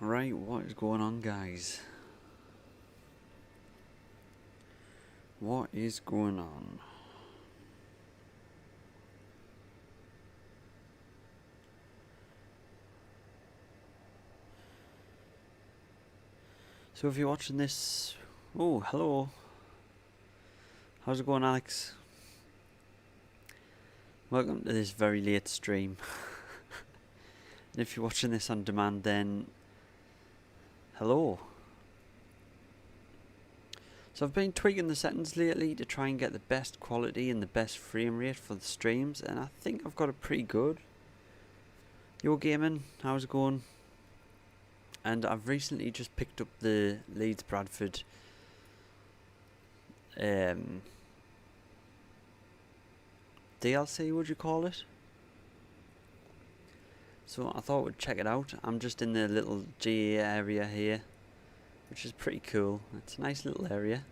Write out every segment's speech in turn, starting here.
Right, what is going on, guys? What is going on? So if you're watching this... Oh, hello. How's it going, Alex? Welcome to this very late stream. And if you're watching this on demand, then... hello. So I've been tweaking the settings lately to try and get the best quality and the best frame rate for the streams, and I think I've got it pretty good. Yo gaming, how's it going? And I've recently just picked up the Leeds Bradford DLC, would you call it? So I thought we'd check it out. I'm just in the little GA area here, which is pretty cool. It's a nice little area.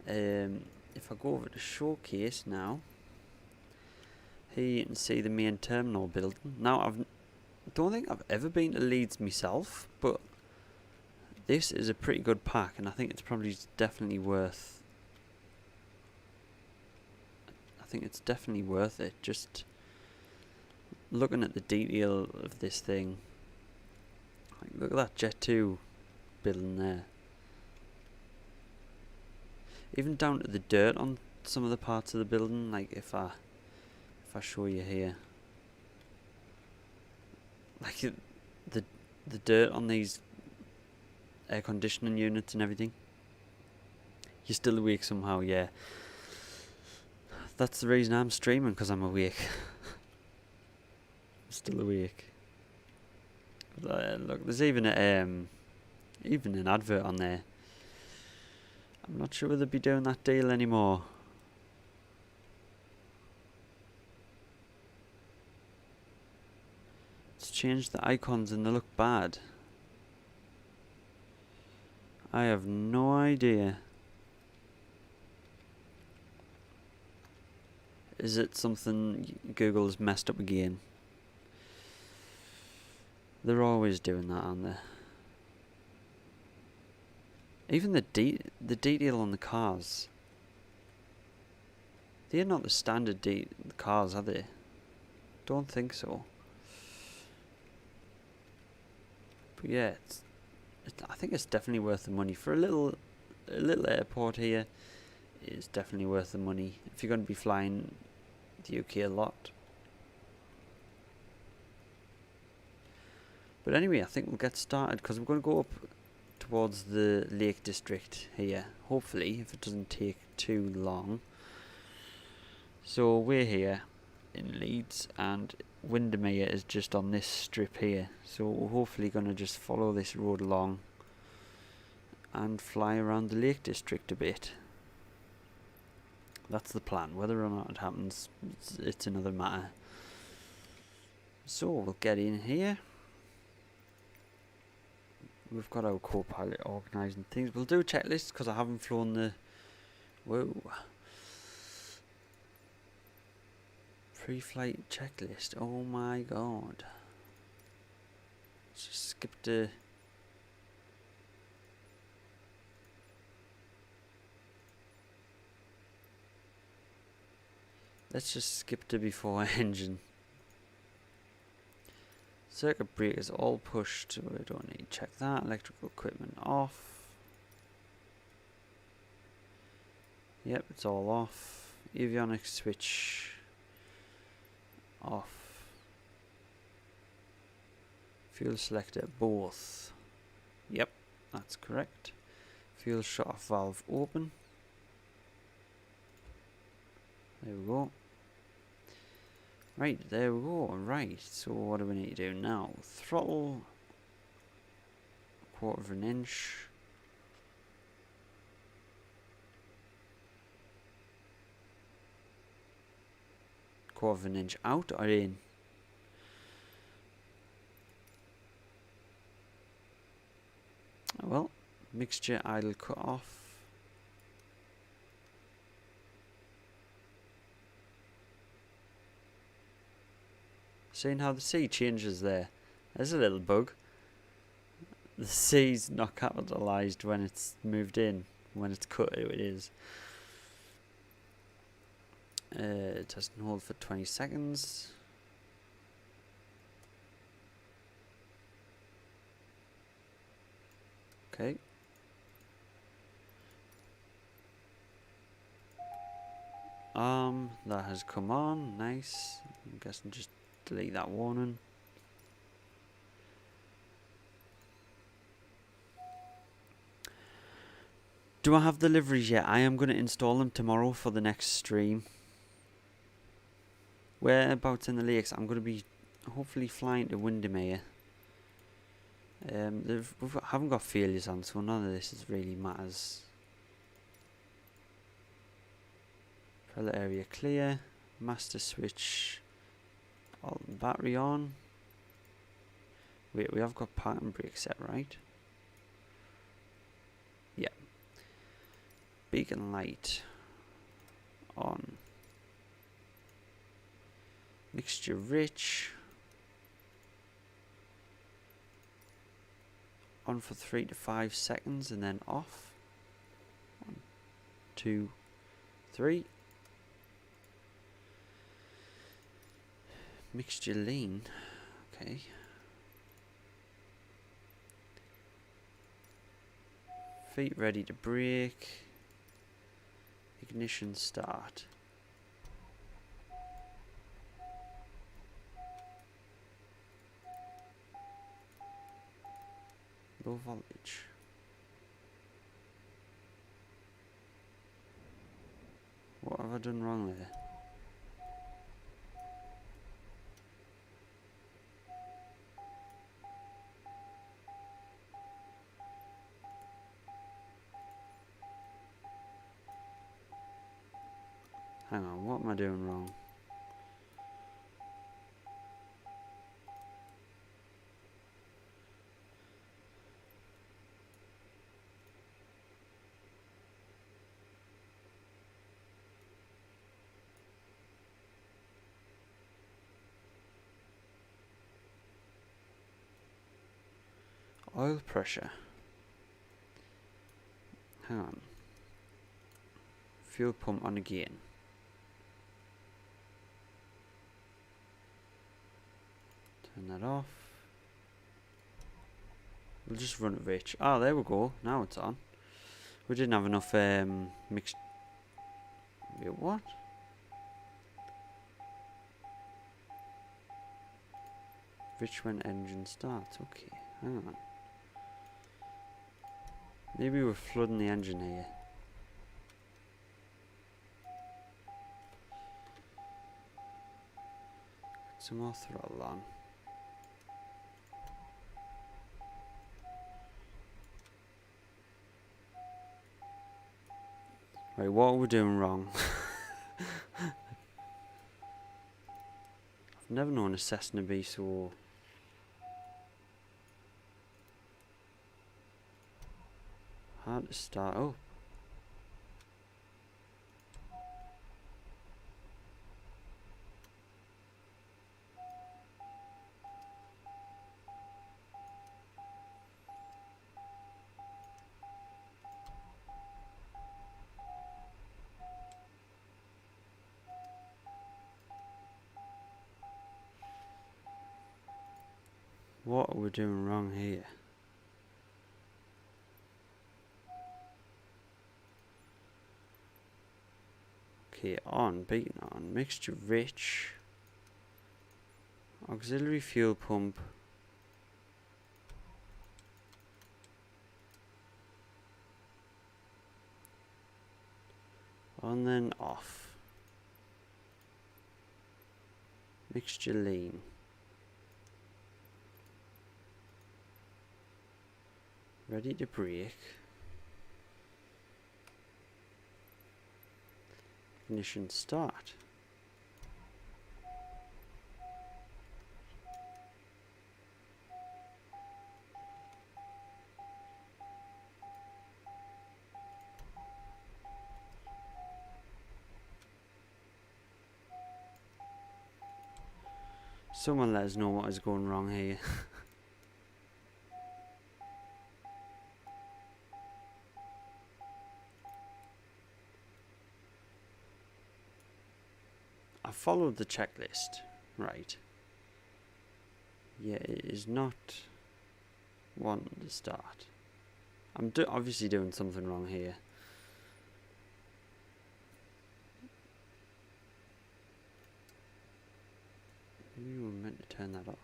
If I go over to showcase now, here you can see the main terminal building. Now I don't think I've ever been to Leeds myself, but this is a pretty good pack, and I think it's probably definitely worth. I think it's definitely worth it. Just looking at the detail of this thing, like, look at that Jet 2 building there. Even down to the dirt on some of the parts of the building. Like if I show you here, like the dirt on these air conditioning units and everything. You're still awake somehow, yeah. That's the reason I'm streaming, because I'm awake. I'm still awake. Look, there's even an advert on there. I'm not sure whether they'd be doing that deal anymore. It's changed the icons and they look bad. I have no idea. Is it something Google's messed up again? They're always doing that, aren't they? Even the detail on the cars. They're not the standard cars, are they? Don't think so. But yeah, I think it's definitely worth the money for a little airport here. It's definitely worth the money if you're going to be flying the UK a lot. But anyway, I think we'll get started, because we're going to go up towards the Lake District here, hopefully, if it doesn't take too long. So we're here in Leeds, and Windermere is just on this strip here, so we're hopefully going to just follow this road along and fly around the Lake District a bit. That's the plan. Whether or not it happens, it's another matter. So we'll get in here. We've got our co-pilot organising things. We'll do a checklist, because I haven't flown the... Whoa. Pre-flight checklist. Oh my god. Let's just skip to... Let's just skip to before engine. Circuit breakers all pushed, so we don't need to check that. Electrical equipment off. Yep, it's all off. Avionics switch off. Fuel selector both. Yep, that's correct. Fuel shut off valve open. There we go. Right, there we go. Right, so what do we need to do now? Throttle, 1/4 of an inch. Quarter of an inch out or in? Oh well, mixture idle cut off. Seeing how the sea changes there. There's a little bug. The C's not capitalised when it's moved in. When it's cut, it is. It doesn't hold for 20 seconds. Okay. That has come on. Nice. I'm guessing just delete that warning. Do I have deliveries yet? I am going to install them tomorrow for the next stream. Whereabouts in the lakes? I'm going to be hopefully flying to Windermere. We haven't got failures on, so none of this really matters. Pellet area clear. Master switch. Battery on. Wait, we have got parking brake set, right? Yeah. Beacon light on. Mixture rich. On for 3 to 5 seconds and then off. 1, 2, 3. Mixture lean. Okay. Feet ready to brake. Ignition start. Low voltage. What have I done wrong there? Hang on, what am I doing wrong? Oil pressure. Hang on. Fuel pump on again. Turn that off. We'll just run it rich. Ah, there we go. Now it's on. We didn't have enough mixed. Wait, what? Rich when engine starts. Okay, hang on. Maybe we're flooding the engine here. Some more throttle on. Right, what are we doing wrong? I've never known a Cessna be so... hard to start up. What are we doing wrong here? Okay, on, beaten on, mixture rich, auxiliary fuel pump, on then off, mixture lean, ready to brake, ignition start. Someone let us know what is going wrong here. followed the checklist, right? Yeah, it is not wanting to start. I'm obviously doing something wrong here. Maybe we were meant to turn that off.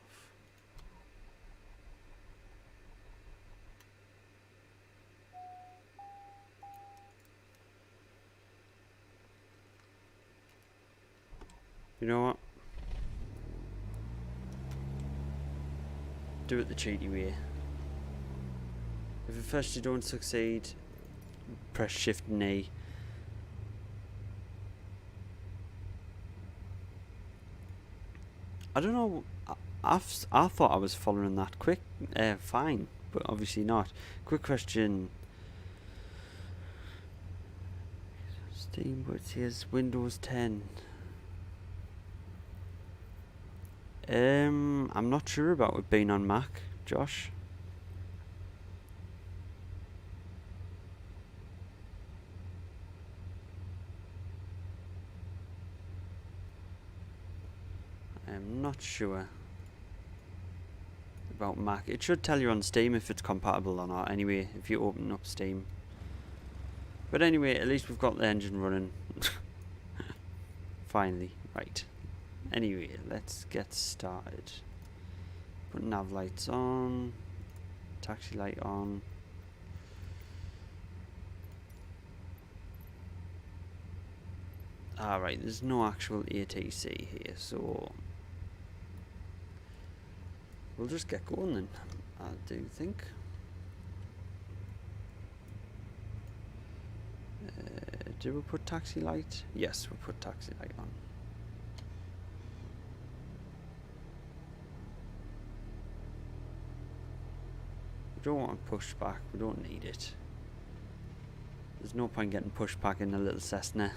You know what? Do it the cheaty way. If at first you don't succeed, press Shift and E. I don't know. I thought I was following that fine, but obviously not. Quick question. Steam, but it says Windows 10. I'm not sure about it being on Mac, Josh. I'm not sure about Mac. It should tell you on Steam if it's compatible or not anyway, if you open up Steam. But anyway, at least we've got the engine running. Finally, right. Anyway, let's get started. Put nav lights on, taxi light on. Alright, there's no actual ATC here, so we'll just get going then, I do think. Did we put taxi light? Yes, we put taxi light on. We don't want to push back, we don't need it. There's no point getting pushed back in a little Cessna.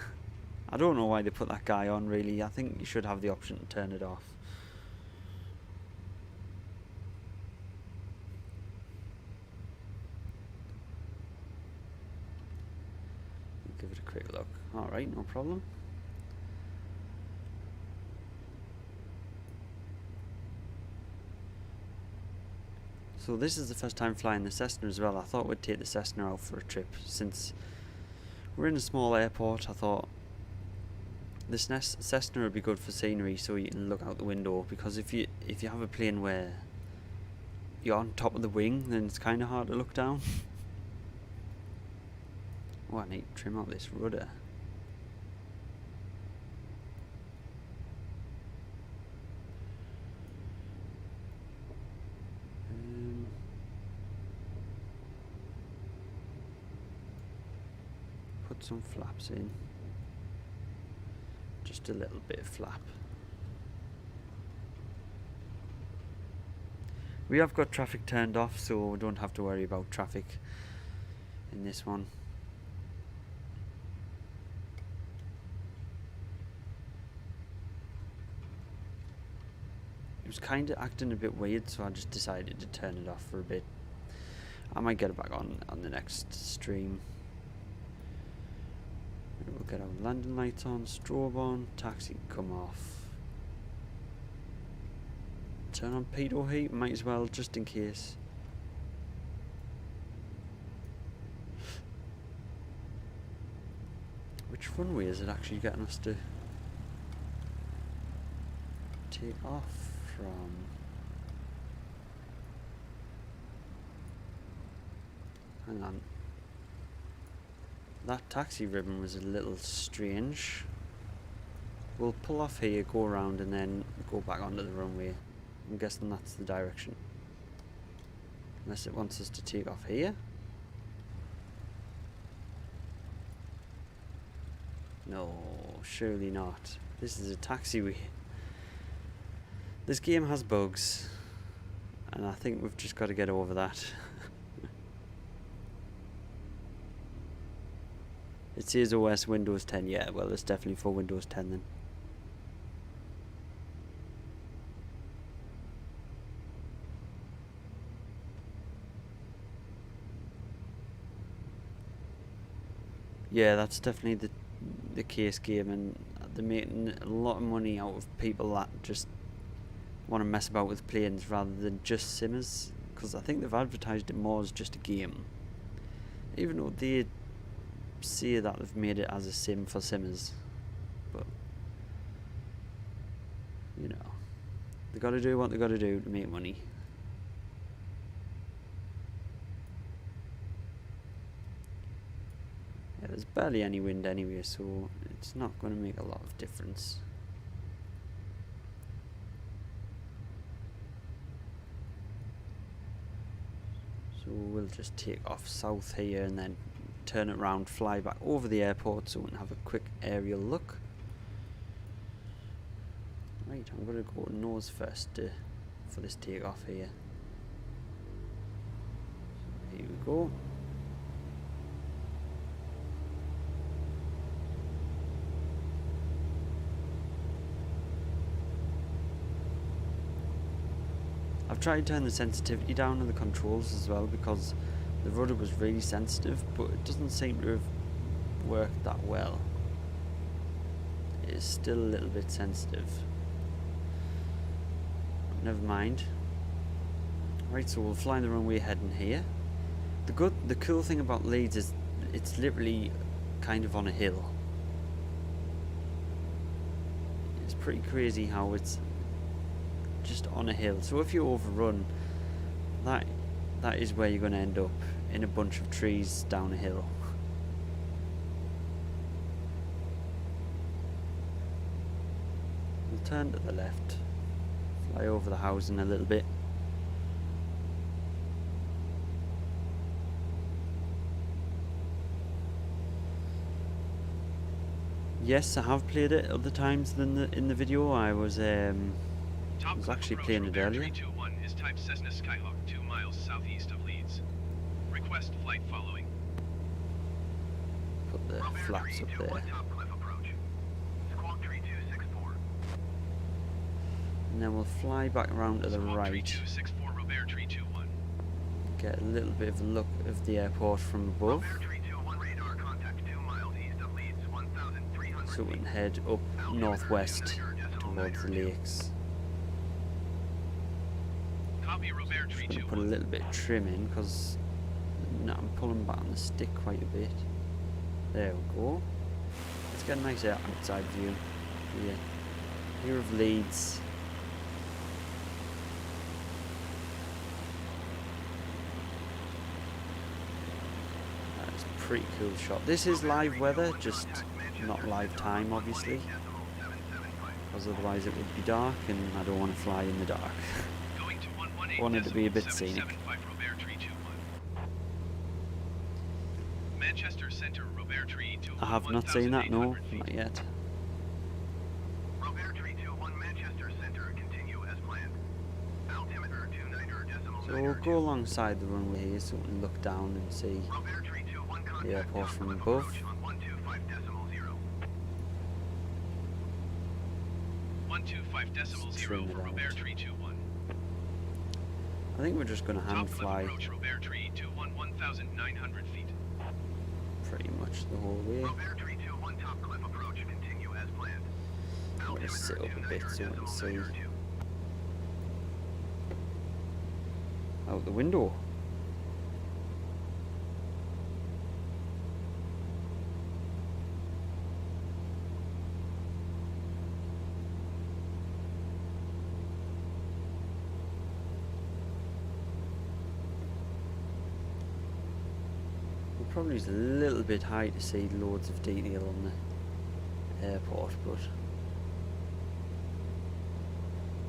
I don't know why they put that guy on really. I think you should have the option to turn it off. Give it a quick look. Alright, no problem. So this is the first time flying the Cessna as well. I thought we'd take the Cessna out for a trip. Since we're in a small airport, I thought this Cessna would be good for scenery, so you can look out the window. Because if you have a plane where you're on top of the wing, then it's kind of hard to look down. Oh, I need to trim out this rudder. Put some flaps in. Just a little bit of flap. We have got traffic turned off, so we don't have to worry about traffic in this one. It was kind of acting a bit weird, so I just decided to turn it off for a bit. I might get it back on the next stream. We'll get our landing lights on, strobe on, taxi come off. Turn on pitot heat, might as well, just in case. Which runway is it actually getting us to take off from? Hang on. That taxi ribbon was a little strange. We'll pull off here, go around and then go back onto the runway. I'm guessing that's the direction. Unless it wants us to take off here. No, surely not. This is a taxiway. This game has bugs, and I think we've just got to get over that. It says OS Windows 10, yeah, well it's definitely for Windows 10 then. Yeah, that's definitely the case game, and they're making a lot of money out of people that just want to mess about with planes rather than just simmers, because I think they've advertised it more as just a game, even though they say that they've made it as a sim for simmers. But you know, they got to do what they got to do to make money. Yeah, there's barely any wind anyway, so it's not going to make a lot of difference. So we'll just take off south here and then turn it around, fly back over the airport so we can have a quick aerial look. Right, I'm going to go nose first for this takeoff here. So here we go. I've tried to turn the sensitivity down on the controls as well, because the rudder was really sensitive, but it doesn't seem to have worked that well. It is still a little bit sensitive. Never mind. Right, so we'll fly the runway heading here. The cool thing about Leeds is it's literally kind of on a hill. It's pretty crazy how it's just on a hill, so if you overrun, that is where you're going to end up, in a bunch of trees down a hill. We'll turn to the left, fly over the housing a little bit. Yes, I have played it other times than in the video. I was actually playing it earlier. 321 is type Cessna Skyhawk 2 miles southeast of Leeds. Request flight following. Put the flaps up there. And then we'll fly back around to the right. Get a little bit of a look of the airport from above. So we can head up northwest towards the lakes. Just going to put a little bit of trim in, because I'm pulling back on the stick quite a bit. There we go. Let's get a nice outside view here of Leeds. That is a pretty cool shot. This is live weather, just not live time obviously, because otherwise it would be dark and I don't want to fly in the dark. I want it to be a bit scenic. I have not seen that, no, not yet. So we'll go alongside the runway here so we can look down and see the airport from above. Just trim it out. I think we're just going to hand fly pretty much the whole way. I'm going to sit up a bit so we can see out the window. Probably is a little bit high to see loads of detail on the airport, but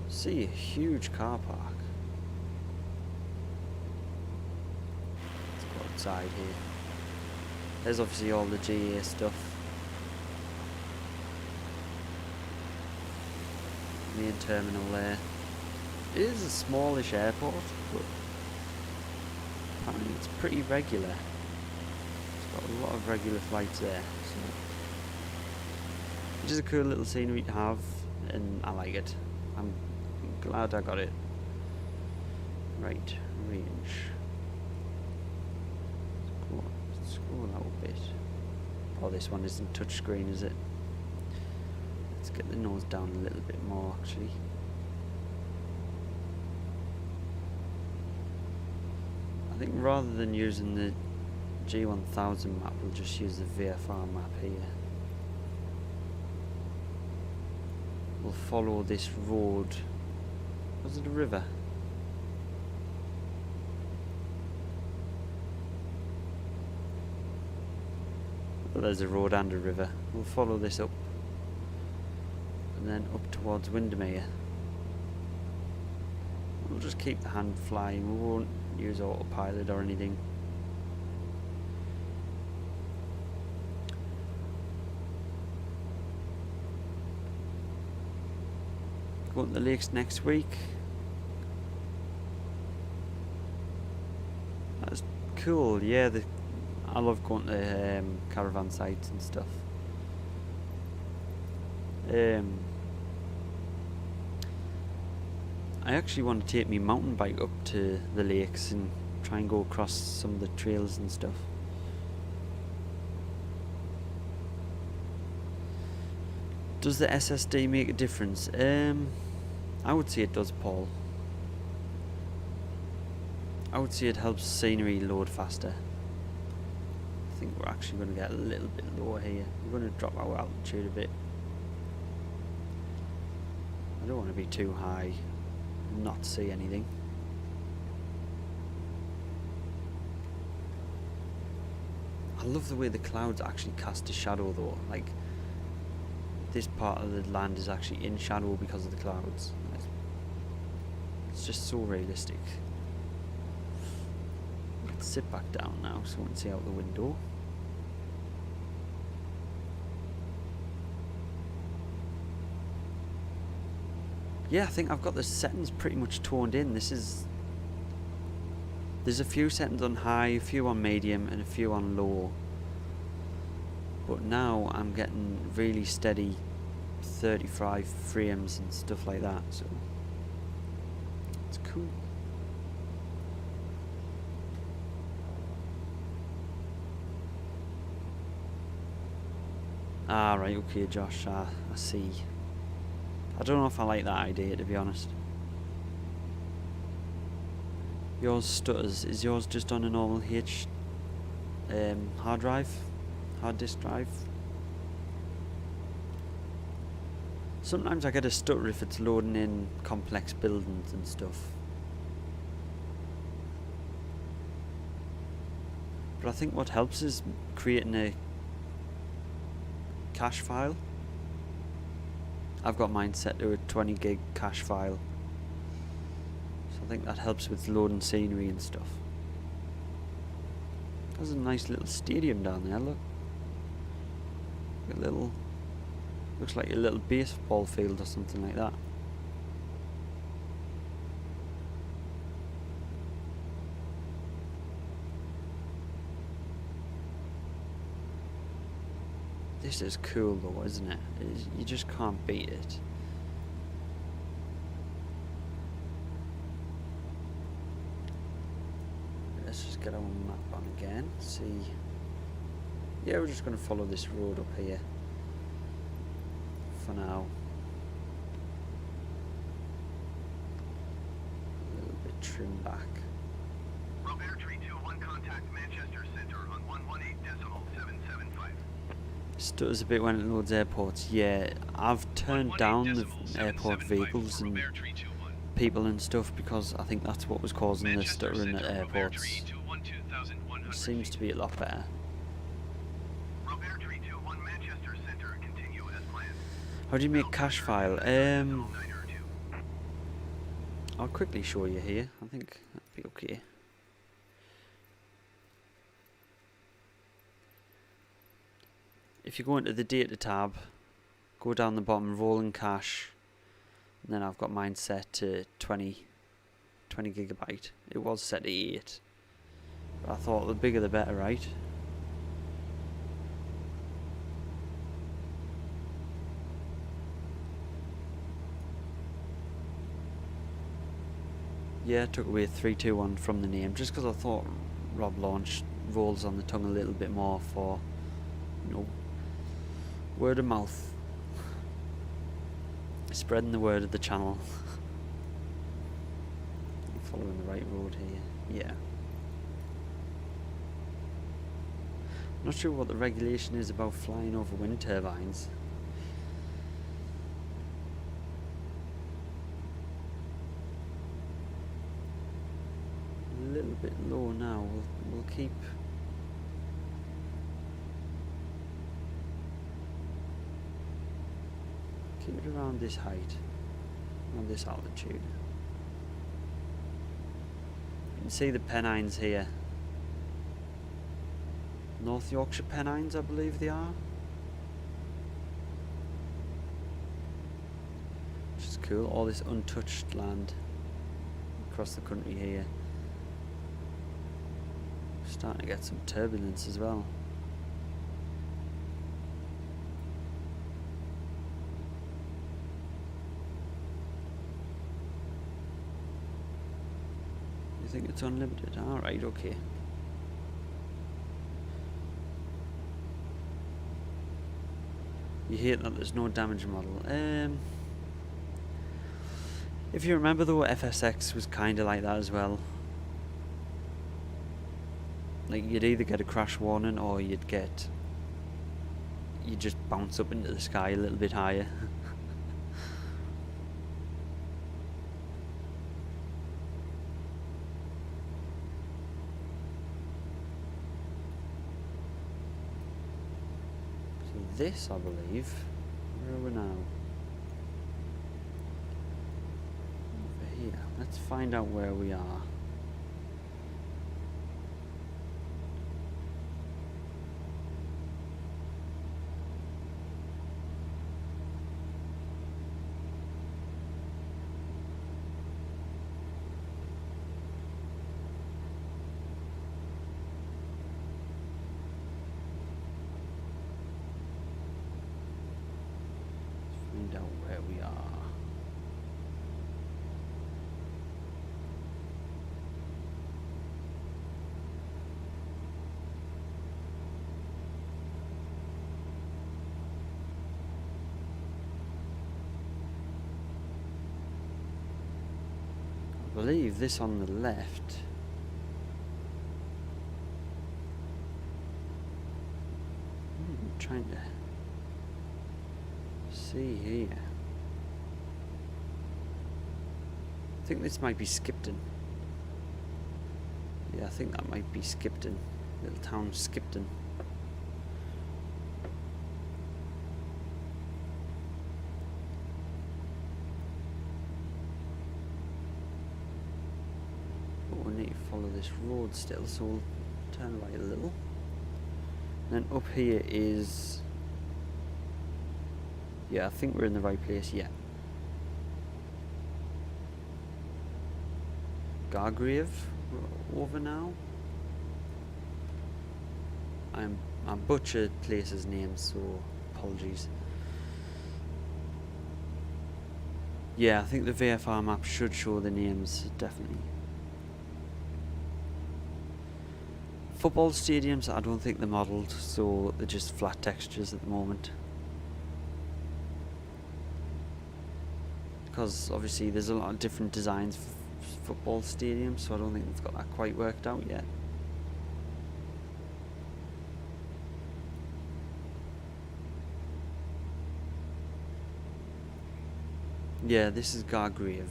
see a huge car park. Let's go outside here. There's obviously all the GA stuff. Main terminal there. It is a smallish airport, but apparently it's pretty regular. Got a lot of regular flights there, so which is a cool little scenery to have, and I like it. I'm glad I got it. Right, range. Let's scroll out a bit. Oh, this one isn't touchscreen, is it? get the nose down a little bit more actually. I think rather than using the G1000 map, we'll just use the VFR map here. We'll follow this road. Was it a river? Well, there's a road and a river. We'll follow this up. And then up towards Windermere. We'll just keep the hand flying. We won't use autopilot or anything. Going to the lakes next week. That's cool, yeah. I love going to caravan sites and stuff. I actually want to take my mountain bike up to the lakes and try and go across some of the trails and stuff. Does the SSD make a difference? I would say it does, Paul. I would say it helps scenery load faster. I think we're actually going to get a little bit lower here. We're going to drop our altitude a bit. I don't want to be too high and not see anything. I love the way the clouds actually cast a shadow though. Like, this part of the land is actually in shadow because of the clouds. It's just so realistic. Let's sit back down now so we can see out the window. Yeah, I think I've got the settings pretty much toned in. There's a few settings on high, a few on medium, and a few on low. But now I'm getting really steady 35 frames and stuff like that, so it's cool. Ah, right, okay, Josh, I see. I don't know if I like that idea, to be honest. Yours stutters. Is yours just on a normal hard disk drive? Sometimes I get a stutter if it's loading in complex buildings and stuff. But I think what helps is creating a cache file. I've got mine set to a 20 gig cache file. So I think that helps with loading scenery and stuff. There's a nice little stadium down there, look. Looks like a little baseball field or something like that. This is cool though, isn't it? You just can't beat it. Let's just get our map on again, see. Yeah, we're just going to follow this road up here for now. A little bit trimmed back. Robert 321 contact Manchester Centre on 118.775. Stutters a bit when it loads airports. Yeah, I've turned down the airport vehicles and people and stuff because I think that's what was causing the stuttering at airports. It seems to be a lot better. How do you make cache file? I'll quickly show you here. I think that'd be okay. If you go into the data tab, go down the bottom, rolling cache, and then I've got mine set to 20 gigabyte. It was set to 8, but I thought the bigger the better, right? Yeah, I took away 321 from the name just because I thought Rob Launch rolls on the tongue a little bit more for, you know, word of mouth. Spreading the word of the channel. Following the right road here. Yeah. Not sure what the regulation is about flying over wind turbines. A little bit low now. We'll keep it around this height, around this altitude. You can see the Pennines here. North Yorkshire Pennines, I believe they are. Which is cool, all this untouched land across the country here. Starting to get some turbulence as well. You think it's unlimited? Alright, okay. You hate that there's no damage model. If you remember though, FSX was kinda like that as well. Like you'd either get a crash warning or you'd just bounce up into the sky a little bit higher. This, I believe. Where are we now? Over here. Let's find out where we are. Find out where we are. I believe this on the left. Trying to see here. I think this might be Skipton. Yeah, I think that might be Skipton. Little town Skipton. But we need to follow this road still, so we'll turn right a little. And then up here is... yeah, I think we're in the right place, yeah. Gargrave over now. I butchered places' names, so apologies. Yeah, I think the VFR map should show the names, definitely. Football stadiums, I don't think they're modelled, so they're just flat textures at the moment. Because obviously there's a lot of different designs for football stadiums, so I don't think they've got that quite worked out yet. Yeah, this is Gargrave.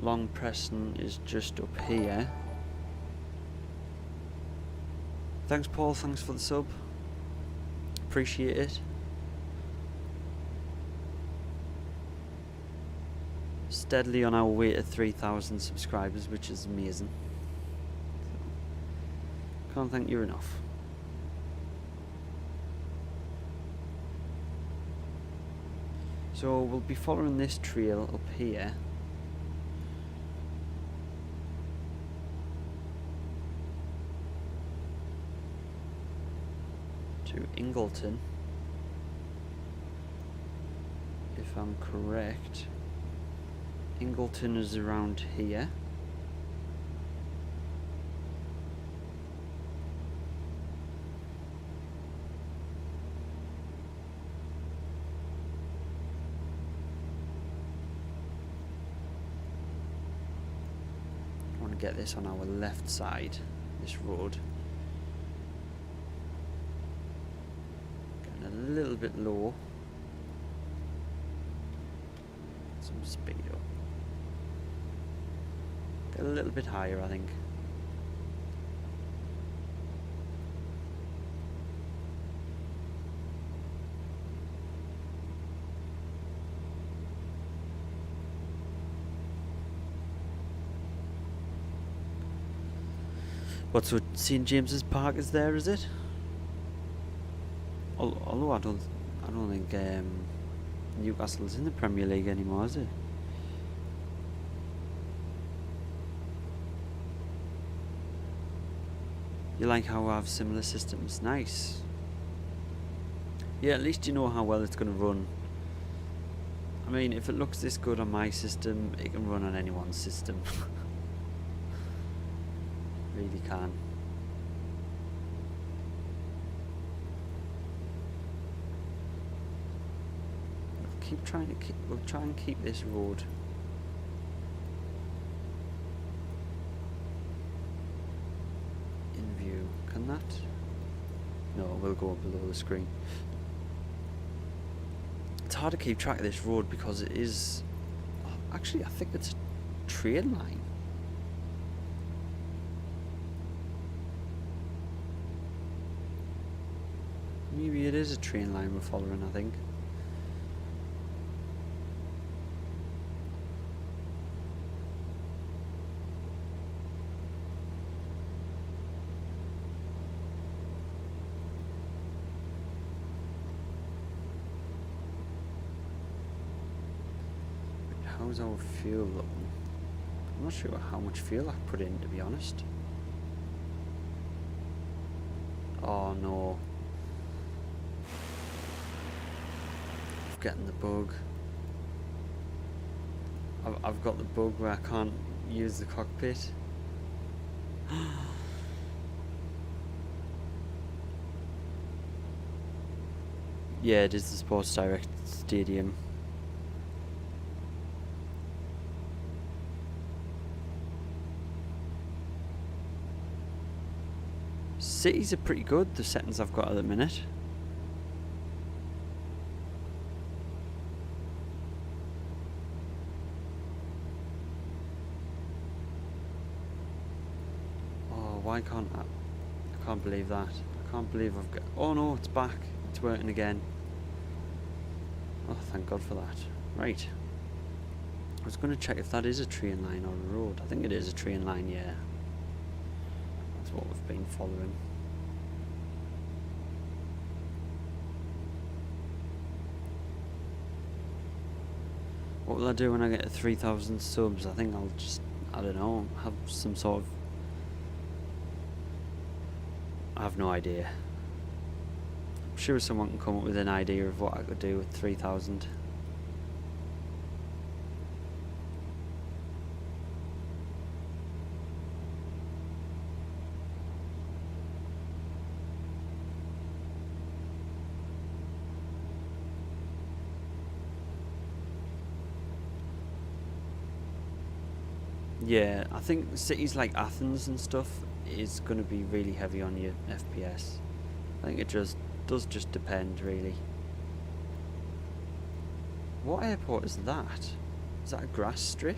Long Preston is just up here. Thanks Paul, thanks for the sub. Appreciate it. Steadily on our way to 3,000 subscribers, which is amazing. Can't thank you enough. So we'll be following this trail up here. To Ingleton, if I'm correct. Ingleton is around here. to get this on our left side, this road. Getting a little bit low. Some speed up. Get a little bit higher, I think. What's with St James's Park is there, is it? Although I don't think Newcastle's in the Premier League anymore, is it? You like how I have similar systems? Nice. Yeah, at least you know how well it's going to run. I mean, if it looks this good on my system, it can run on anyone's system. Really can. We'll try and keep this road in view. Can that? No, we'll go below the screen. It's hard to keep track of this road because it is... Actually, I think it's a train line. Maybe it is a train line we're following, I think. How's our fuel looking? I'm not sure how much fuel I've put in, to be honest. Oh no. I'm getting the bug. I've got the bug where I can't use the cockpit. Yeah, it is the Sports Direct Stadium. Cities are pretty good, the settings I've got at the minute. Oh, why can't I can't believe that. I can't believe I've got... Oh no, it's back. It's working again. Oh, thank God for that. Right. I was going to check if that is a train line or a road. I think it is a train line, yeah. That's what we've been following. What will I do when I get to 3,000 subs? I think I'll just, I don't know, have some sort of... I have no idea. I'm sure someone can come up with an idea of what I could do with 3,000. Yeah, I think cities like Athens and stuff is going to be really heavy on your FPS. I think it just does just depend, really. What airport is that? Is that a grass strip?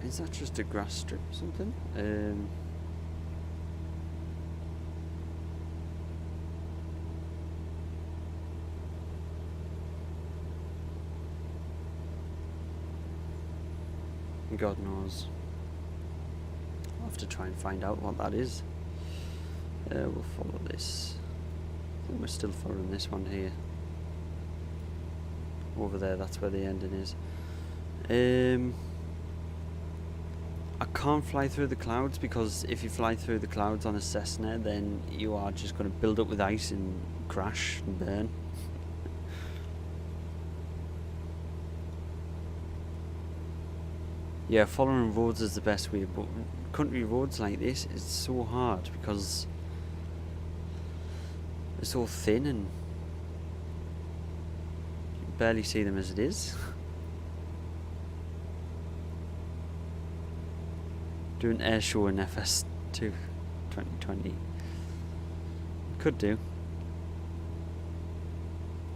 Is that just a grass strip or something? God knows. I'll have to try and find out what that is. We'll follow this. I think we're still following this one here. Over there, that's where the ending is. I can't fly through the clouds, because if you fly through the clouds on a Cessna, then you are just going to build up with ice and crash and burn. Yeah, following roads is the best way, but country roads like this is so hard because they're so thin and you can barely see them as it is. Do an air show in FS2 2020. Could do.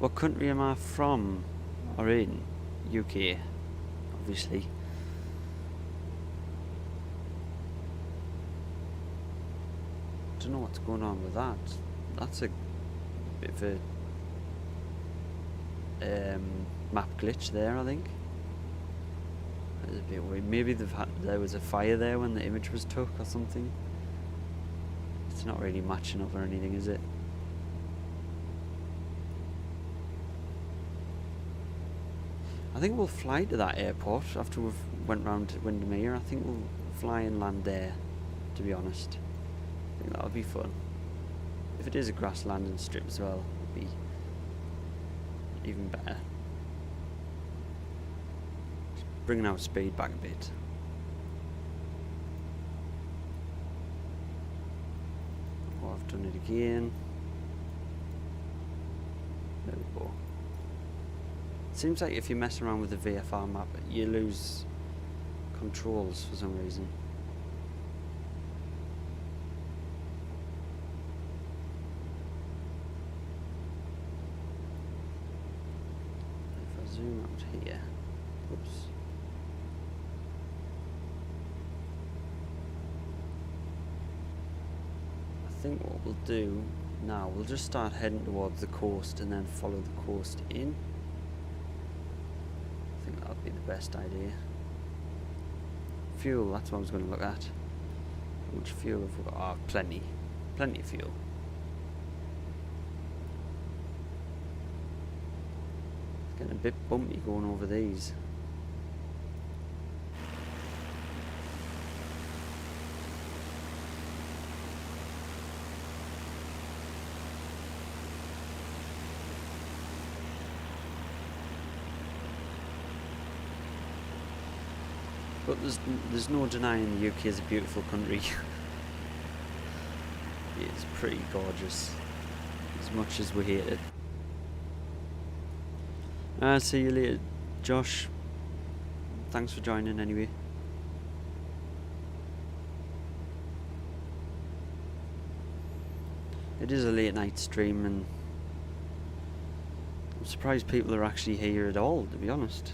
What country am I from or in? UK, obviously. Don't know what's going on with that. That's a bit of a map glitch there, I think. It's a bit weird. Maybe there was a fire there when the image was took or something. It's not really matching up or anything, is it? I think we'll fly to that airport after we've went round to Windermere. I think we'll fly and land there, to be honest. I think that'll be fun. If it is a grass landing strip as well, it'll be even better. Just bringing our speed back a bit. Oh, I've done it again. There we go. It seems like if you mess around with the VFR map, you lose controls for some reason. If I zoom out here, oops. I think what we'll do now, we'll just start heading towards the coast and then follow the coast in. I think that'll be the best idea. Fuel, that's what I was going to look at. How much fuel have we got? Oh, plenty. Plenty of fuel. It's getting a bit bumpy going over these. But there's no denying the UK is a beautiful country. It's pretty gorgeous, as much as we hate it. See you later, Josh. Thanks for joining anyway. It is a late night stream and I'm surprised people are actually here at all, to be honest.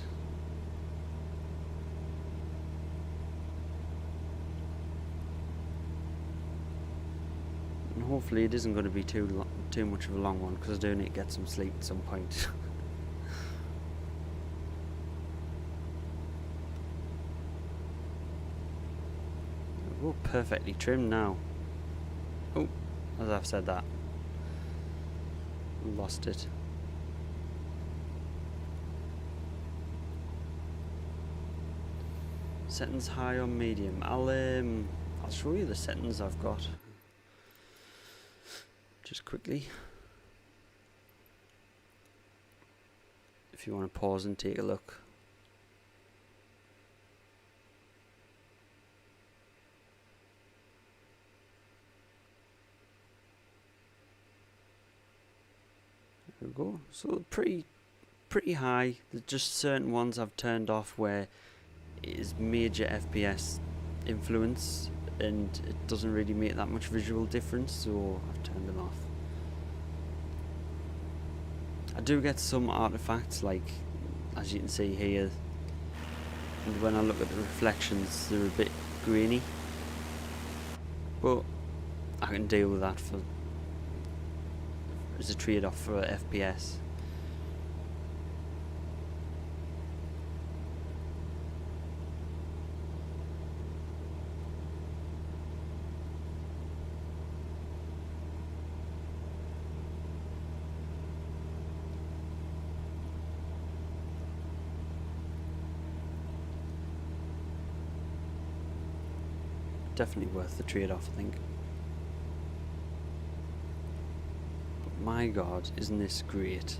Hopefully it isn't going to be too much of a long one, because I do need to get some sleep at some point. We're perfectly trimmed now. Oh, as I've said that, lost it. Settings high or medium. I'll show you the settings I've got. Just quickly, if you want to pause and take a look. There we go. So pretty high. There's just certain ones I've turned off where it is major FPS influence and it doesn't really make that much visual difference, so I've turned them off. I do get some artifacts, like as you can see here, and when I look at the reflections they're a bit grainy, but I can deal with that as a trade-off for FPS. definitely worth the trade-off, I think. But my god, isn't this great?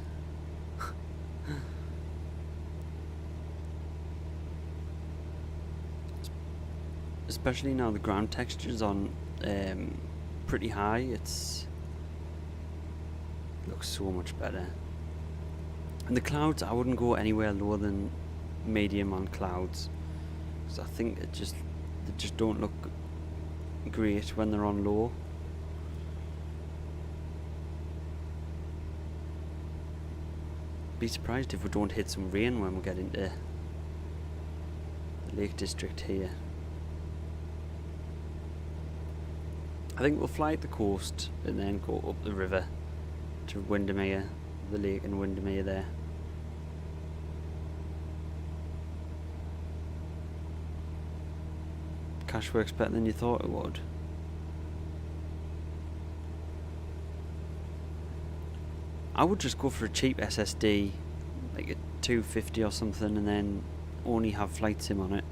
Especially now the ground texture's on pretty high, looks so much better. And the clouds, I wouldn't go anywhere lower than medium on clouds, because I think they just don't look great when they're on low. Be surprised if we don't hit some rain when we get into the Lake District here. I think we'll fly at the coast and then go up the river to Windermere, the lake in Windermere there. Cache works better than you thought it would. I would just go for a cheap SSD, like a 250 or something, and then only have flight sim on it.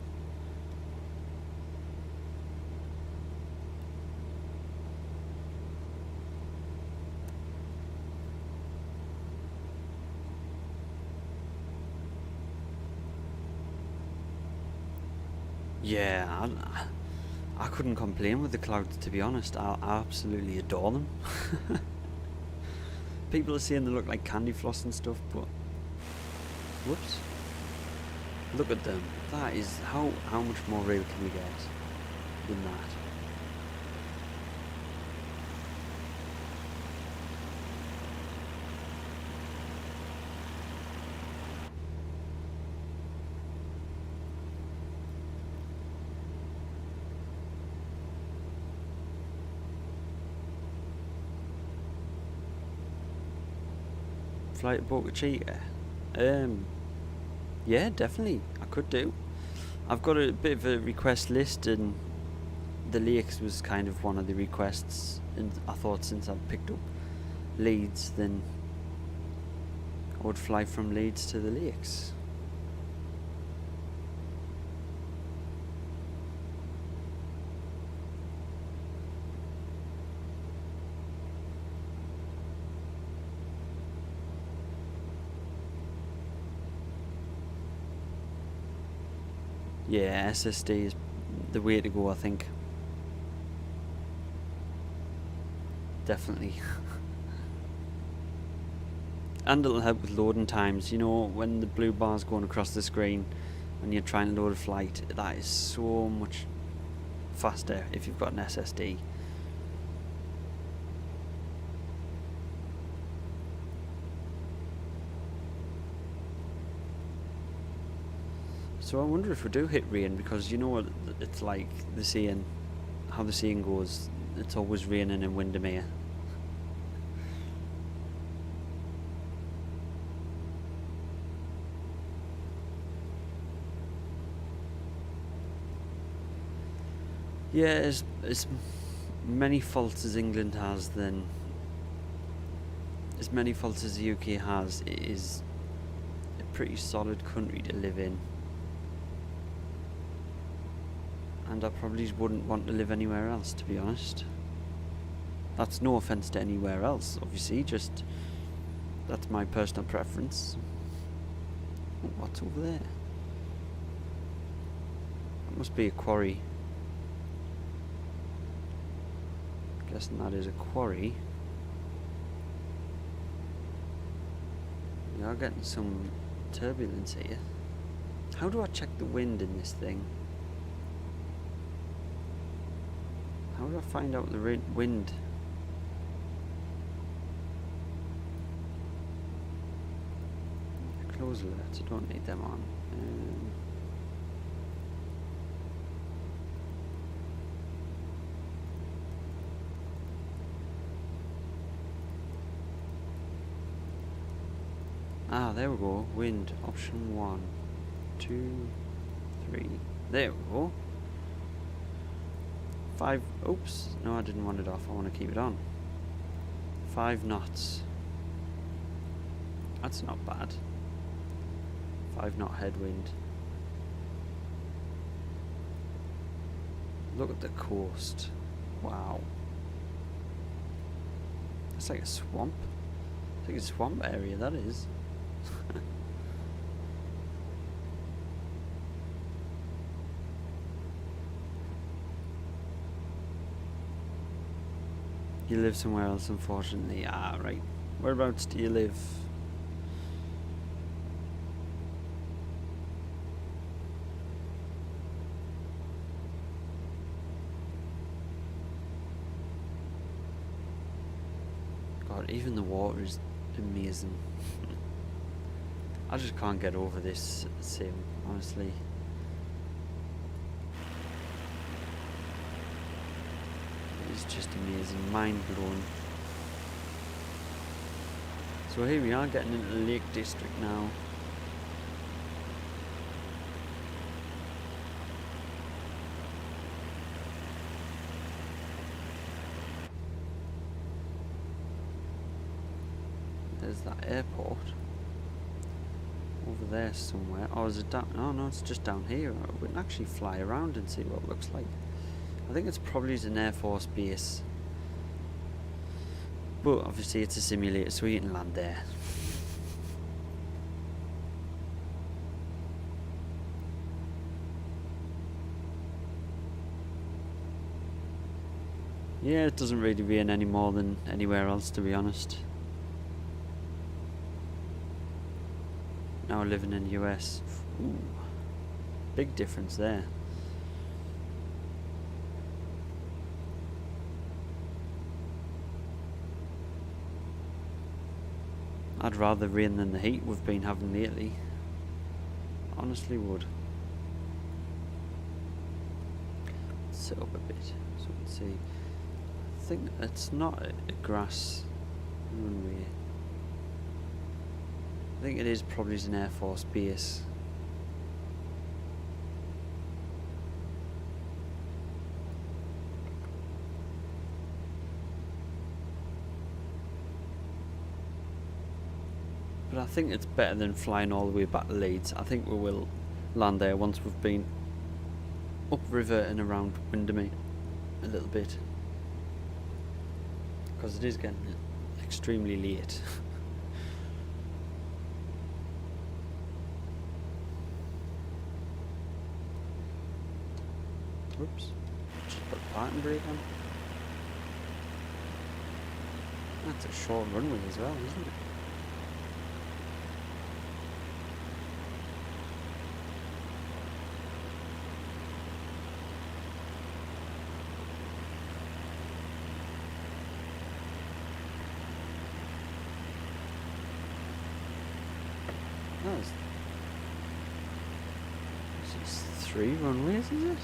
Yeah, I couldn't complain with the clouds, to be honest. I absolutely adore them. People are saying they look like candy floss and stuff, but whoops. Look at them. That is how much more real can we get than that? Fly to Boca Chica? Yeah, definitely. I could do. I've got a bit of a request list, and the lakes was kind of one of the requests, and I thought since I'd picked up Leeds, then I would fly from Leeds to the lakes. Yeah, SSD is the way to go, I think. Definitely. And it'll help with loading times. You know, when the blue bar's going across the screen when you're trying to load a flight, that is so much faster if you've got an SSD. So I wonder if we do hit rain, because you know what it's like, the saying, how the saying goes, it's always raining in Windermere. Yeah, as many faults as England has, then as many faults as the UK has, it is a pretty solid country to live in. And I probably wouldn't want to live anywhere else, to be honest. That's no offence to anywhere else, obviously, just that's my personal preference. Oh, what's over there? That must be a quarry. Guessing that is a quarry. We are getting some turbulence here. How do I check the wind in this thing? How do I find out the wind? Close alerts, I don't need them on. There we go. Wind, option 1, 2, 3. There we go. 5, oops, no, I didn't want it off, I want to keep it on. 5 knots. That's not bad. 5 knot headwind. Look at the coast. Wow. It's like a swamp. It's like a swamp area, that is. You live somewhere else, unfortunately. Ah, right. Whereabouts do you live? God, even the water is amazing. I just can't get over this sim, honestly. It's just amazing, mind blowing. So here we are, getting into the Lake District now. There's that airport over there somewhere. Oh, is it down? Oh no, it's just down here. We can actually fly around and see what it looks like. I think it's probably an Air Force base, but obviously it's a simulator, so you can land there. Yeah, it doesn't really rain any more than anywhere else, to be honest. Now living in the US. Ooh, big difference there. I'd rather rain than the heat we've been having lately. Honestly would. Let's sit up a bit so we can see. I think it's not a grass runway. I think it is probably an Air Force base. But I think it's better than flying all the way back to Leeds. I think we will land there once we've been upriver and around Windermere a little bit. Because it is getting extremely late. Whoops. Just put the parking brake on. That's a short runway as well, isn't it? This is 3 runways, is it?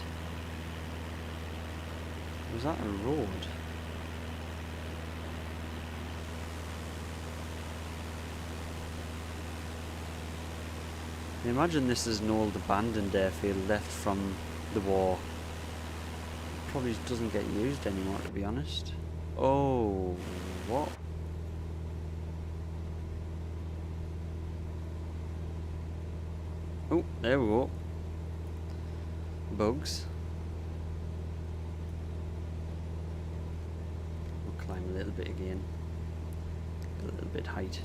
Was that a road? I imagine this is an old abandoned airfield left from the war. It probably doesn't get used anymore, to be honest. Oh, what? Oh, there we go. Bugs. We'll climb a little bit again. A little bit height.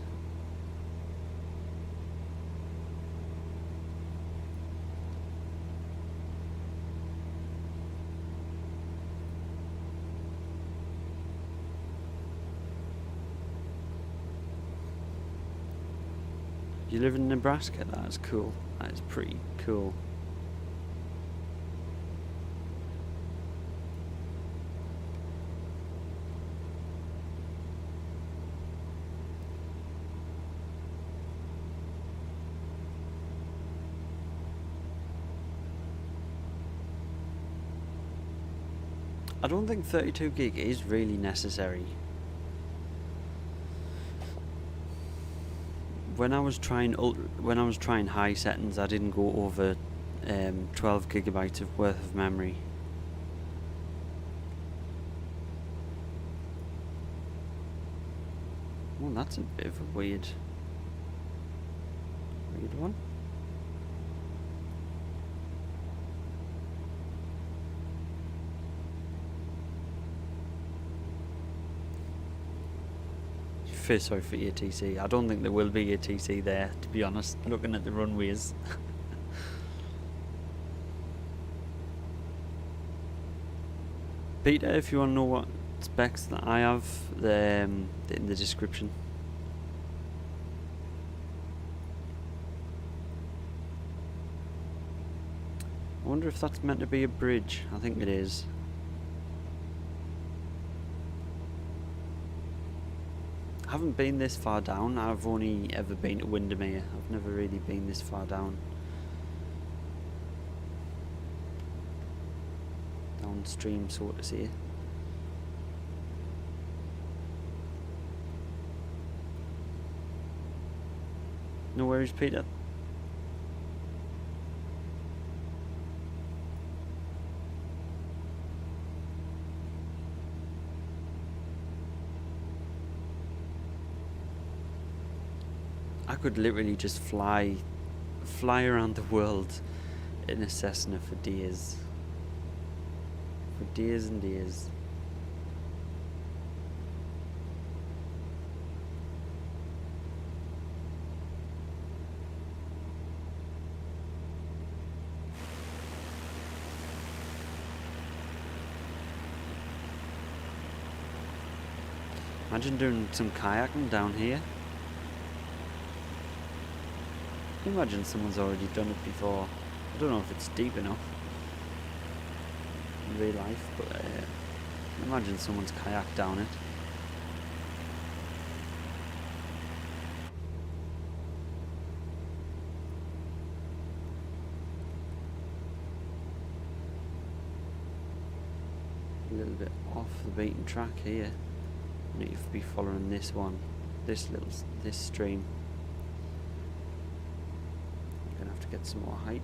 You live in Nebraska? That's cool. That is pretty cool. I don't think 32 gig is really necessary. When I was trying high settings, I didn't go over 12 gigabytes of worth of memory. Well, that's a bit of a weird one. feel sorry for ATC. I don't think there will be ATC there, to be honest, looking at the runways. Peter, if you want to know what specs that I have, in the description. I wonder if that's meant to be a bridge. I think it is. I haven't been this far down. I've only ever been to Windermere. I've never really been this far down. Downstream, so to say. No worries, Peter. I could literally just fly around the world in a Cessna for days. For days and days. Imagine doing some kayaking down here. Imagine someone's already done it before. I don't know if it's deep enough in real life, but imagine someone's kayaked down it. A little bit off the beaten track here. I need to be following this one, this stream. Get some more height.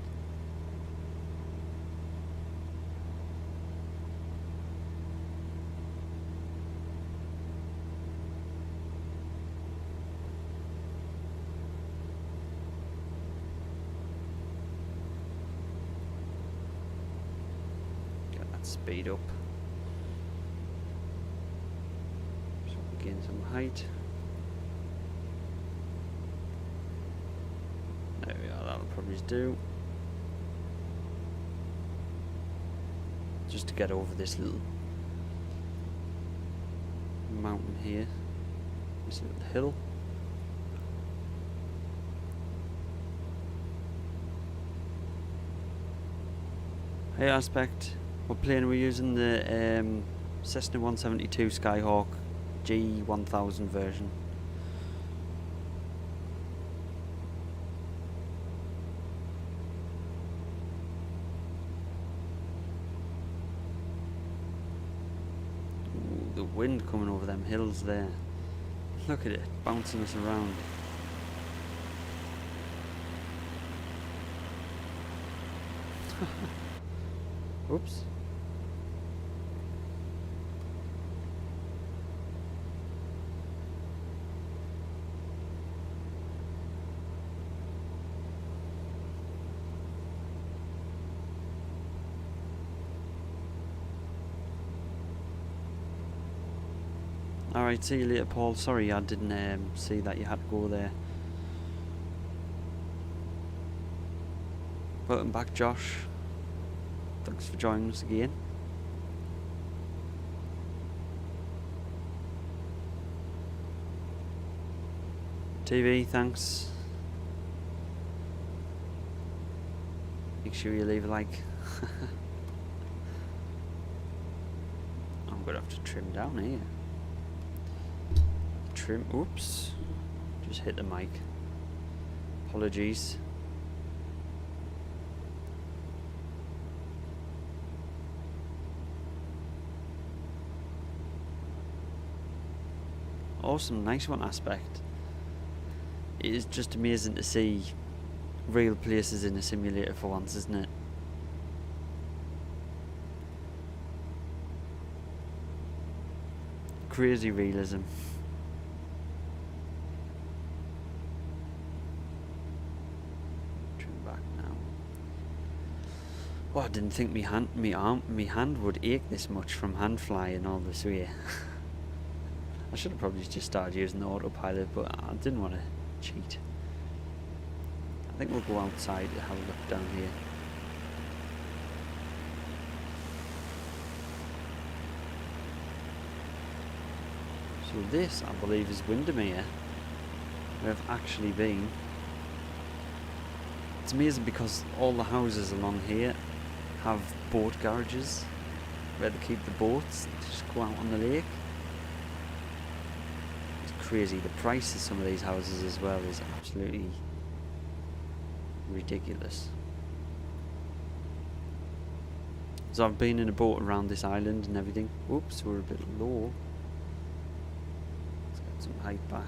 Get that speed up. So gain some height. There we are, that'll probably do. Just to get over this little mountain here. This little hill. Hey Aspect, what plane are we using? The Cessna 172 Skyhawk G1000 version. The wind coming over them hills there. Look at it, bouncing us around. Oops. Alright, see you later, Paul. Sorry I didn't see that you had to go there. Welcome back, Josh. Thanks for joining us again. TV, thanks. Make sure you leave a like. I'm gonna have to trim down here. Oops, just hit the mic. Apologies. Awesome, nice one, Aspect. It is just amazing to see real places in a simulator for once, isn't it? Crazy realism. Well, I didn't think me hand would ache this much from hand flying all this way. I should have probably just started using the autopilot, but I didn't want to cheat. I think we'll go outside to have a look down here. So this, I believe, is Windermere, where I've actually been. It's amazing because all the houses along here have boat garages where they keep the boats to just go out on the lake. It's crazy. The price of some of these houses as well is absolutely ridiculous. So I've been in a boat around this island and everything. Oops, we're a bit low. Let's get some height back.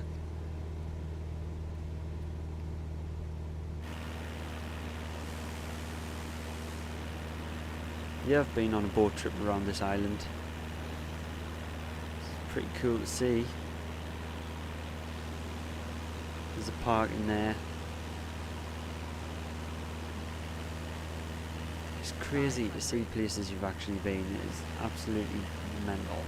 Yeah, I've been on a boat trip around this island. It's pretty cool to see. There's a park in there. It's crazy to see places you've actually been. It is absolutely mental.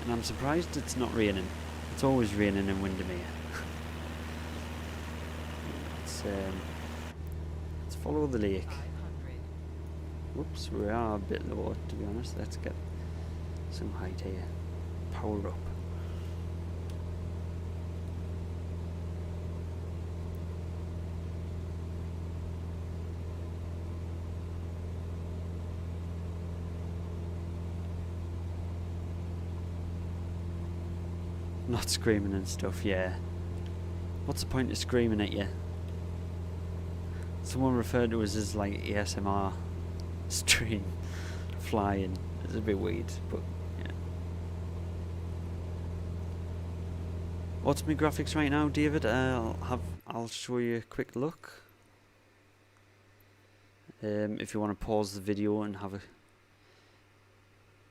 And I'm surprised it's not raining. It's always raining in Windermere. Let's follow the lake. Whoops, we are a bit low to be honest. Let's get some height here. Power up. Not screaming and stuff, yeah. What's the point of screaming at you? Someone referred to us as like ASMR stream flying. It's a bit weird, but yeah. What's my graphics right now, David? I'll show you a quick look. If you want to pause the video and have a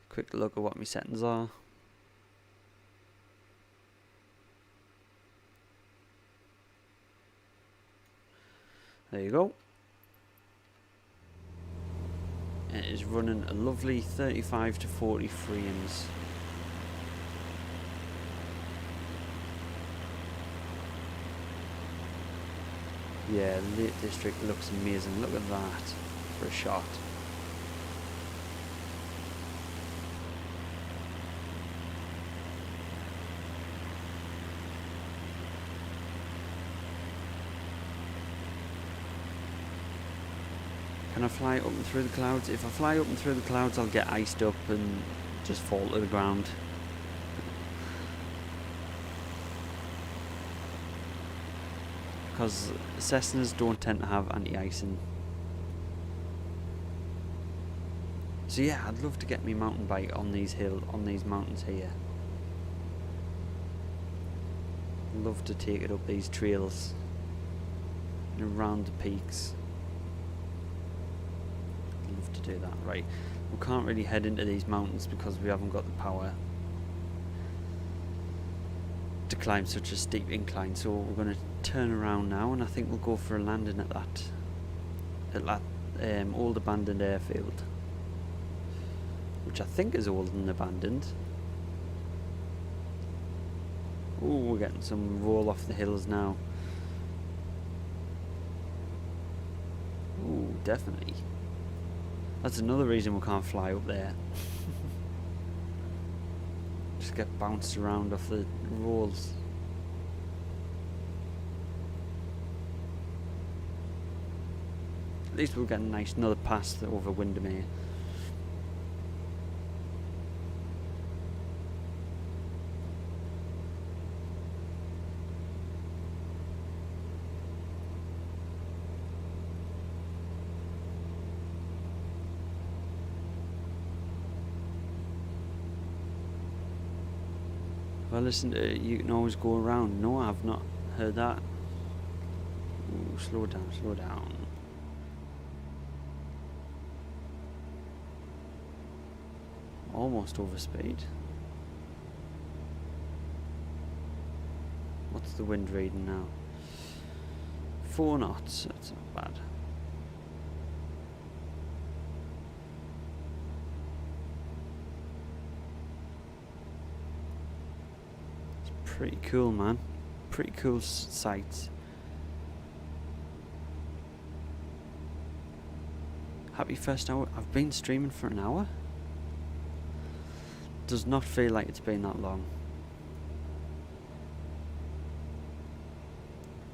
quick look at what my settings are. There you go. It is running a lovely 35 to 40 frames. Yeah, the Lake District looks amazing. Look at that for a shot. Can I fly up and through the clouds? If I fly up and through the clouds, I'll get iced up and just fall to the ground. Because Cessnas don't tend to have anti-icing. So yeah, I'd love to get me mountain bike on these mountains here. I'd love to take it up these trails and around the peaks. To do that. Right, we can't really head into these mountains because we haven't got the power to climb such a steep incline, so we're going to turn around now, and I think we'll go for a landing at that old abandoned airfield, which I think is old and abandoned. Oh, we're getting some roll off the hills now. Oh, definitely. That's another reason we can't fly up there. Just get bounced around off the rolls. At least we'll get a nice another pass over Windermere. Well, listen, you can always go around. No, I've not heard that. Ooh, slow down, slow down. Almost over speed. What's the wind reading now? 4 knots, that's not bad. Pretty cool, man. Pretty cool sights. Happy first hour. I've been streaming for an hour. Does not feel like it's been that long.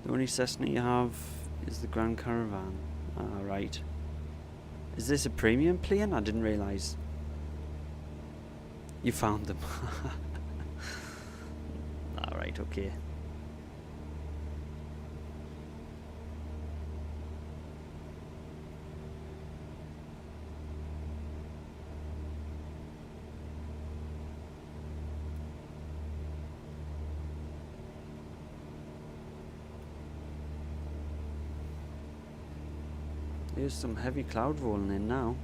The only Cessna you have is the Grand Caravan. Right. Is this a premium plane? I didn't realise. You found them. Alright, okay. There's some heavy cloud rolling in now.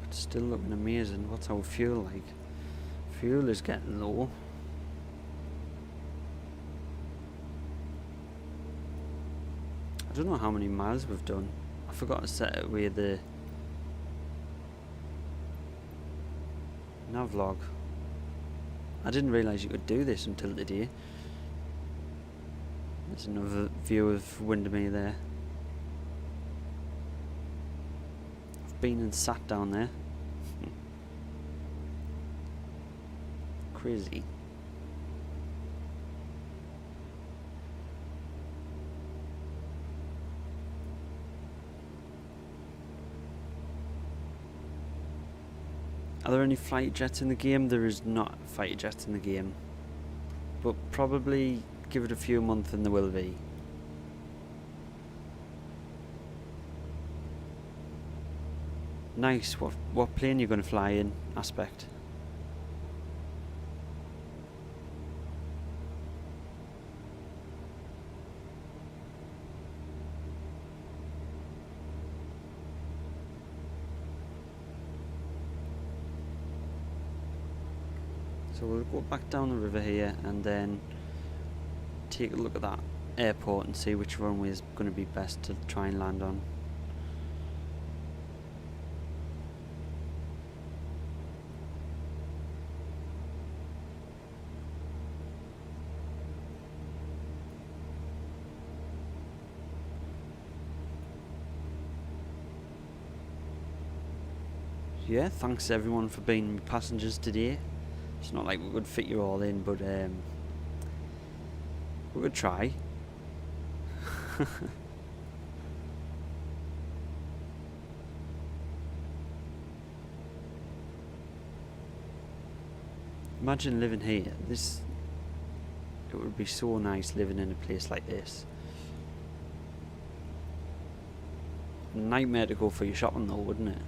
It's still looking amazing. What's our fuel like? Fuel is getting low. I don't know how many miles we've done. I forgot to set it with the navlog. I didn't realise you could do this until today. There's another view of Windermere there. I've been and sat down there. Crazy. Are there any fighter jets in the game? There is not fighter jets in the game. But probably give it a few months and there will be. Nice. What plane are you going to fly in? Aspect. So we'll go back down the river here and then take a look at that airport and see which runway is going to be best to try and land on. Yeah, thanks everyone for being passengers today. It's not like we could fit you all in, but we could try. Imagine living here. It would be so nice living in a place like this. Nightmare to go for your shopping though, wouldn't it?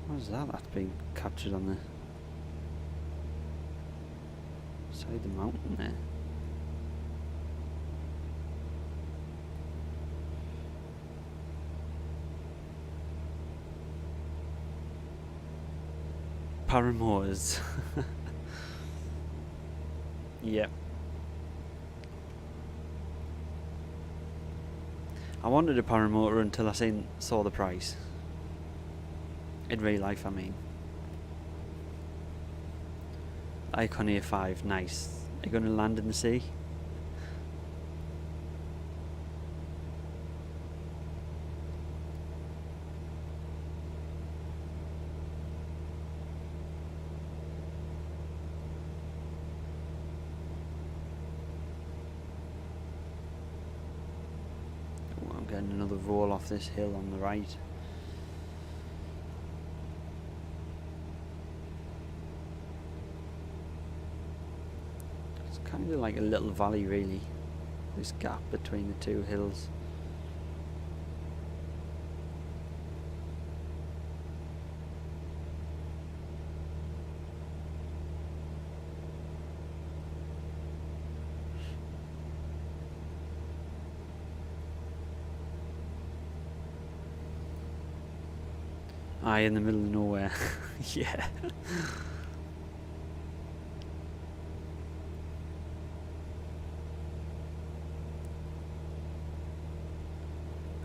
What is that? That's being captured on the side of the mountain there. Paramours. Yep. I wanted a paramotor until I saw the price. In real life, I mean. Icon A5, nice. Are you going to land in the sea? Oh, I'm getting another roll off this hill on the right. Kind of like a little valley really, this gap between the two hills. Aye, in the middle of nowhere. Yeah.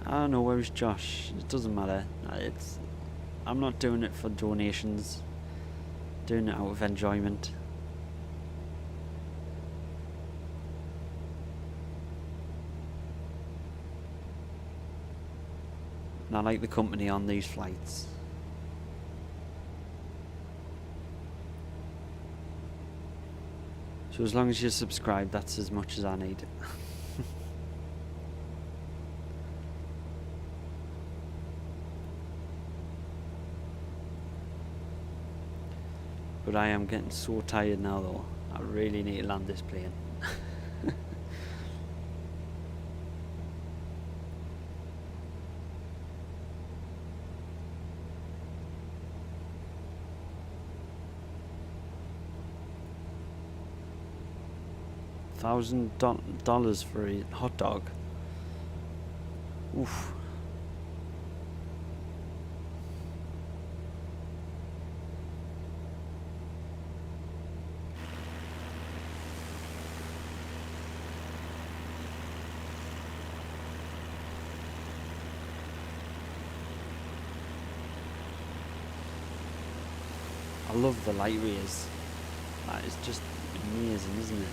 I don't know, where's Josh? It doesn't matter. I'm not doing it for donations. Doing it out of enjoyment. And I like the company on these flights. So as long as you're subscribed, that's as much as I need. But I am getting so tired now though. I really need to land this plane. $1,000 for a hot dog. Oof. I love the light rays. That is just amazing, isn't it?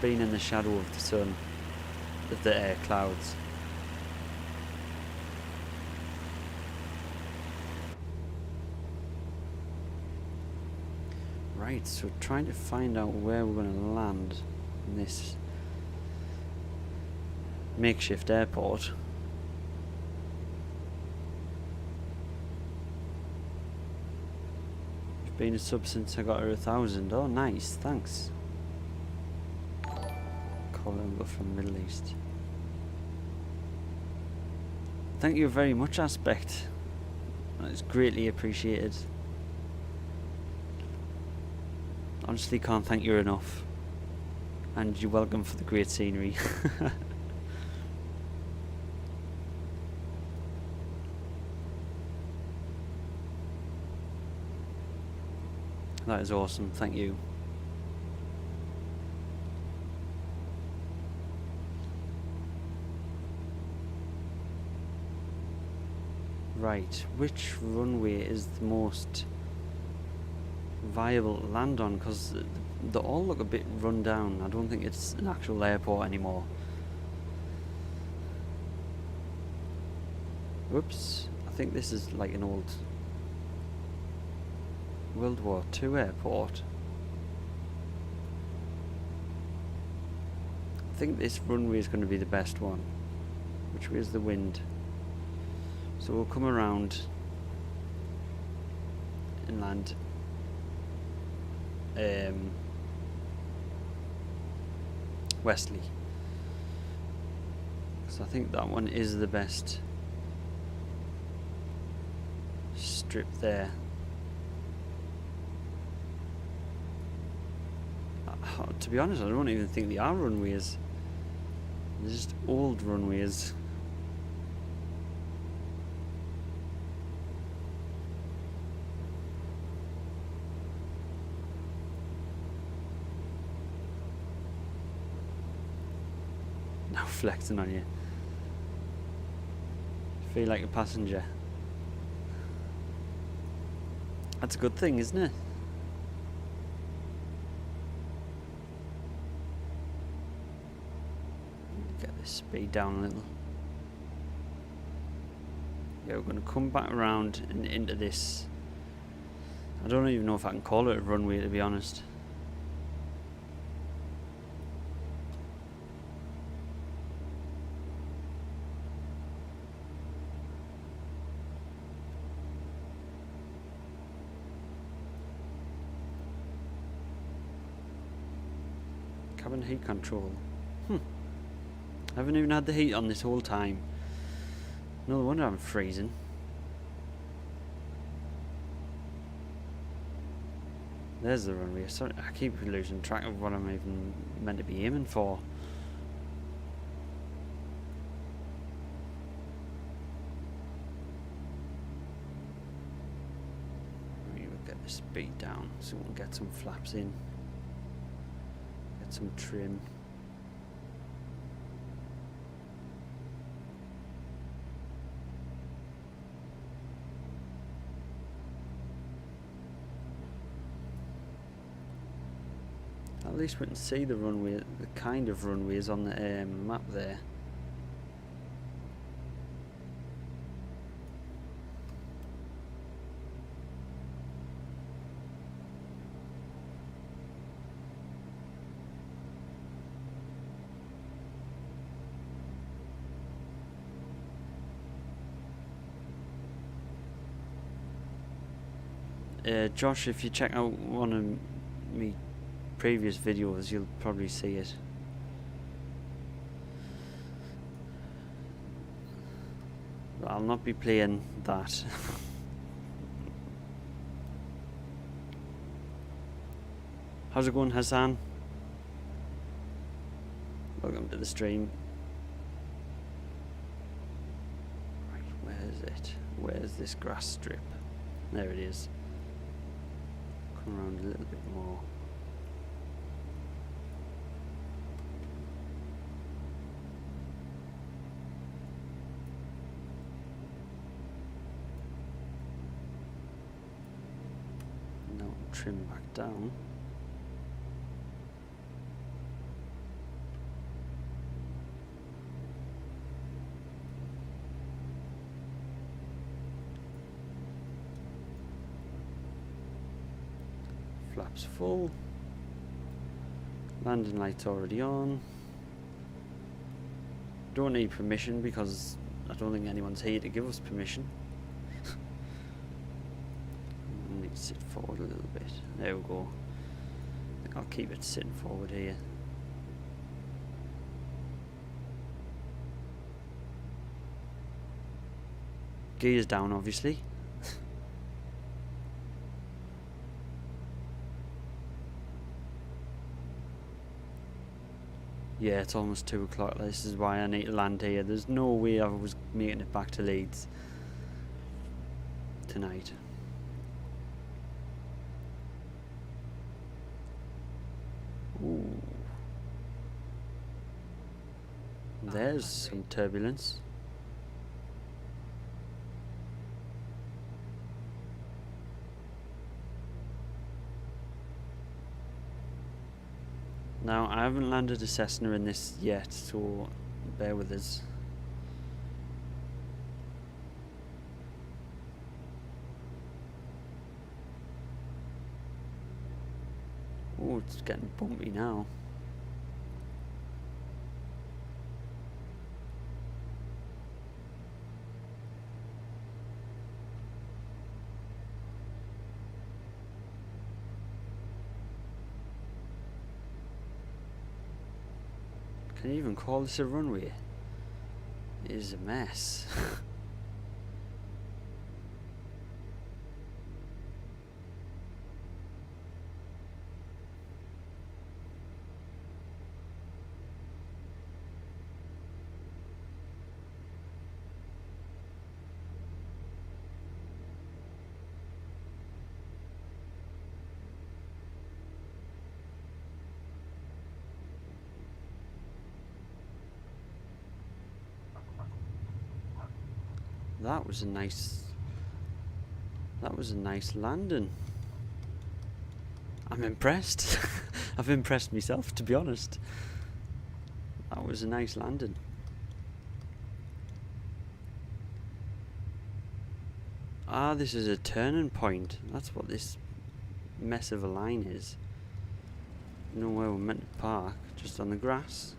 Being in the shadow of the sun, of the clouds. Right, so trying to find out where we're going to land in this makeshift airport. You've been a sub since I got her 1,000. Oh, nice, thanks. Columbo from Middle East. Thank you very much, Aspect. That is greatly appreciated. Honestly, can't thank you enough. And you're welcome for the great scenery. That is awesome, thank you. Right, which runway is the most viable to land on? Because they all look a bit run down. I don't think it's an actual airport anymore. Whoops, I think this is like an old World War II airport. I think this runway is going to be the best one. Which way is the wind? So we'll come around and land Wesley. So I think that one is the best strip there. To be honest, I don't even think they are runways. They're just old runways. Now flexing on you. Feel like a passenger. That's a good thing, isn't it? Get this speed down a little. Yeah, we're going to come back around and into this. I don't even know if I can call it a runway, to be honest. Cabin heat control. I haven't even had the heat on this whole time. No wonder I'm freezing. There's the runway. Sorry, I keep losing track of what I'm even meant to be aiming for. We'll get the speed down so we can get some flaps in. Get some trim. At least we can see the runway, the kind of runways on the map there. Josh, if you check out one of me previous videos, you'll probably see it. But I'll not be playing that. How's it going, Hassan? Welcome to the stream. Right, where is it? Where's this grass strip? There it is. Come around a little bit more. Now trim back down. Flaps full. Landing lights already on. Don't need permission because I don't think anyone's here to give us permission. I need to sit forward a little bit. There we go. I think I'll keep it sitting forward here. Gears down, obviously. Yeah, it's almost 2 o'clock. This is why I need to land here. There's no way I was making it back to Leeds tonight. Ooh. There's some turbulence. Now, I haven't landed a Cessna in this yet, so bear with us. Oh, it's getting bumpy now. Can you even call this a runway? It is a mess. That was a nice landing. I'm impressed. I've impressed myself, to be honest. That was a nice landing. Ah, this is a turning point. That's what this mess of a line is. You know where we're meant to park, just on the grass.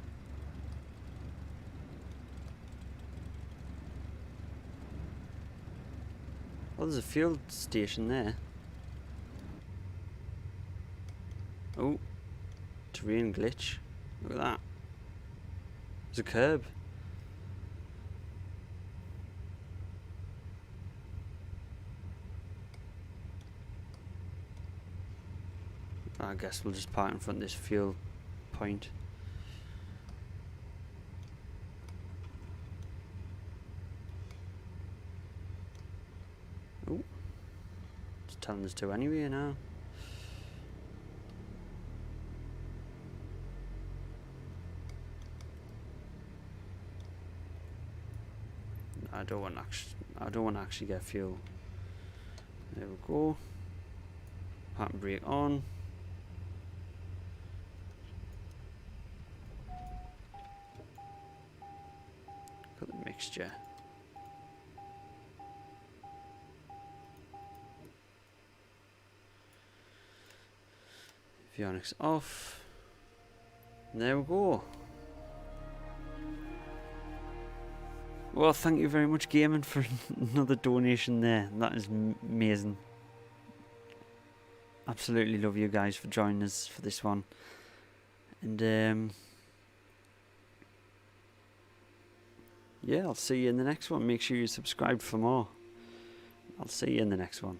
Oh, there's a fuel station there. Oh, terrain glitch. Look at that. There's a curb. I guess we'll just park in front of this fuel point. Oh, it's telling us to anyway now. I don't want to actually get fuel. There we go. Park and brake on. texture. Avionics off. There we go. Well, thank you very much, Gaming, for another donation there. That is amazing. Absolutely love you guys for joining us for this one. And yeah, I'll see you in the next one. Make sure you subscribe for more. I'll see you in the next one.